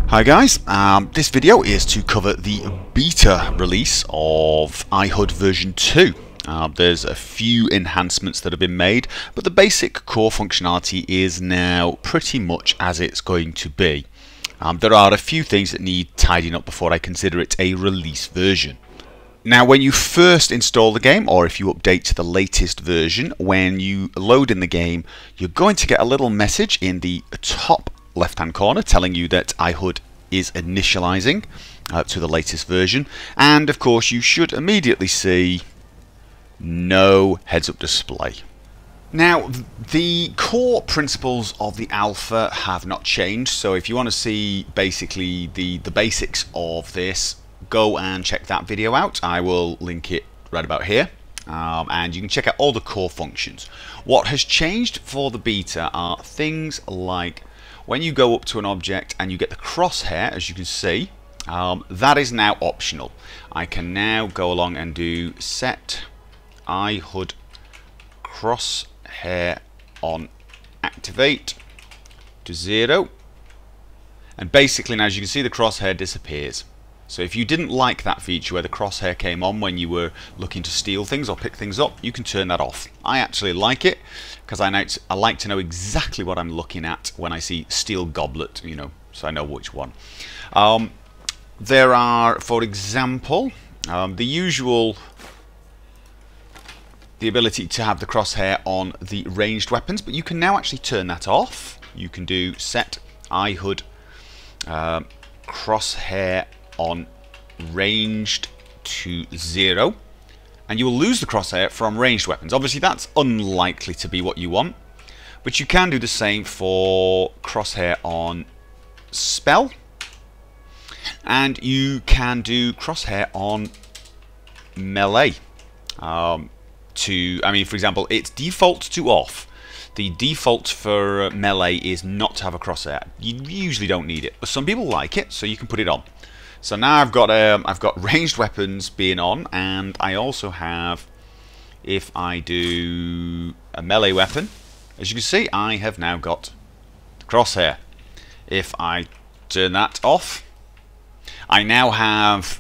Hi guys, this video is to cover the beta release of iHUD version 2. There's a few enhancements that have been made, but the basic core functionality is now pretty much as it's going to be. There are a few things that need tidying up before I consider it a release version. Now, when you first install the game, or if you update to the latest version, when you load in the game, you're going to get a little message in the top left-hand corner telling you that iHUD is initializing to the latest version, and of course you should immediately see no heads-up display. Now, the core principles of the alpha have not changed, so if you want to see basically the basics of this, go and check that video out. I will link it right about here. And you can check out all the core functions. What has changed for the beta are things like when you go up to an object and you get the crosshair, as you can see, that is now optional. I can now go along and do set iHUD crosshair on activate to 0, and basically now, as you can see, the crosshair disappears. So if you didn't like that feature where the crosshair came on when you were looking to steal things or pick things up, you can turn that off. I actually like it because I like to know exactly what I'm looking at when I see steel goblet, you know, so I know which one. There are, for example, the ability to have the crosshair on the ranged weapons, but you can now actually turn that off. You can do set iHUD crosshair on ranged to 0, and you will lose the crosshair from ranged weapons. Obviously that's unlikely to be what you want, but you can do the same for crosshair on spell, and you can do crosshair on melee. For example, it's default to off. The default for melee is not to have a crosshair. You usually don't need it, but some people like it, so you can put it on. So now I've got ranged weapons being on, and I also have, if I do a melee weapon, as you can see, I have now got the crosshair. If I turn that off, I now have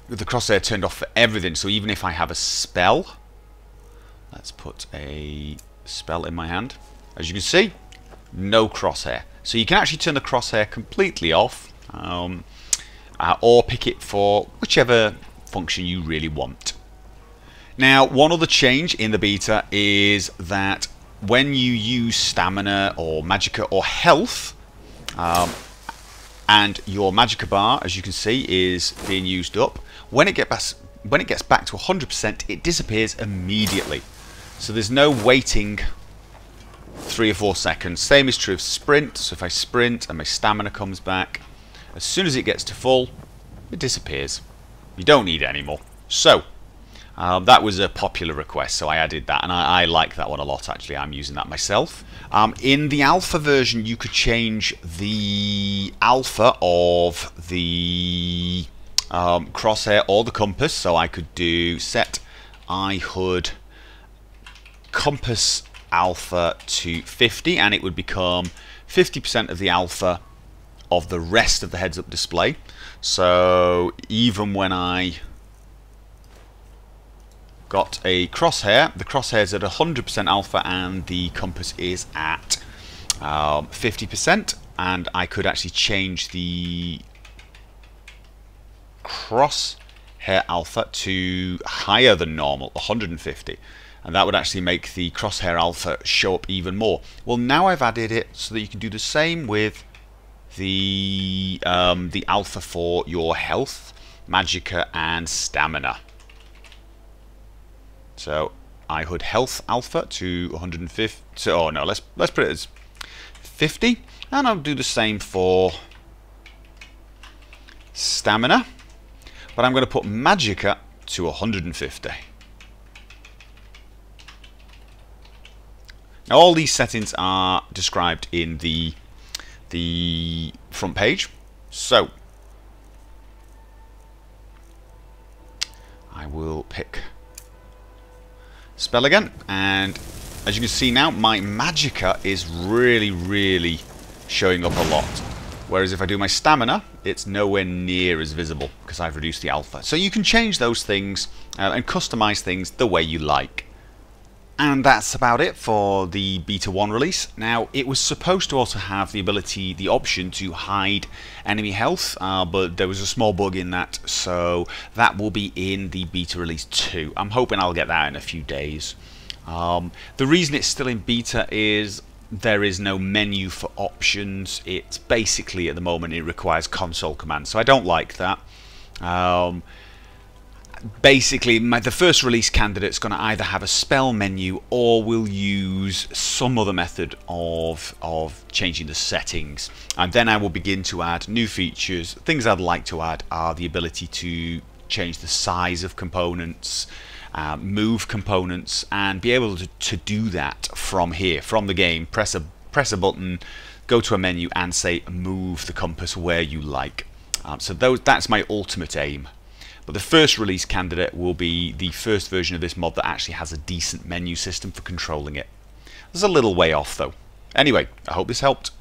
the crosshair turned off for everything. So even if I have a spell, let's put a spell in my hand, as you can see, no crosshair. So you can actually turn the crosshair completely off, or pick it for whichever function you really want. Now, one other change in the beta is that when you use stamina or magicka or health, and your magicka bar, as you can see, is being used up, when it gets back to 100%, it disappears immediately. So there's no waiting 3 or 4 seconds. Same is true of sprint. So if I sprint and my stamina comes back, as soon as it gets to full, it disappears. You don't need it anymore. So that was a popular request, so I added that, and I like that one a lot. Actually, I'm using that myself. In the alpha version, you could change the alpha of the crosshair or the compass. So I could do set iHUD compass alpha to 50, and it would become 50% of the alpha of the rest of the heads-up display. So even when I got a crosshair, the crosshair is at 100% alpha and the compass is at 50%, and I could actually change the crosshair alpha to higher than normal, 150, and that would actually make the crosshair alpha show up even more. Well, now I've added it so that you can do the same with the alpha for your health, magicka, and stamina. So iHUD health alpha to 150. So, oh no, let's put it as 50, and I'll do the same for stamina, but I'm going to put magicka to 150. Now all these settings are described in the front page, so I will pick spell again, and as you can see now, my magicka is really showing up a lot. Whereas if I do my stamina, it's nowhere near as visible because I've reduced the alpha. So you can change those things and customize things the way you like. And that's about it for the Beta 1 release. Now, it was supposed to also have the option to hide enemy health, but there was a small bug in that, so that will be in the Beta release 2. I'm hoping I'll get that in a few days. The reason it's still in Beta is there is no menu for options. It's basically, at the moment, it requires console commands, so I don't like that. Basically, the first release candidate is going to either have a spell menu or will use some other method of changing the settings. And then I will begin to add new features. Things I'd like to add are the ability to change the size of components, move components, and be able to do that from here, from the game. Press a button, go to a menu, and say move the compass where you like. So that's my ultimate aim. But the first release candidate will be the first version of this mod that actually has a decent menu system for controlling it. There's a little way off though. Anyway, I hope this helped.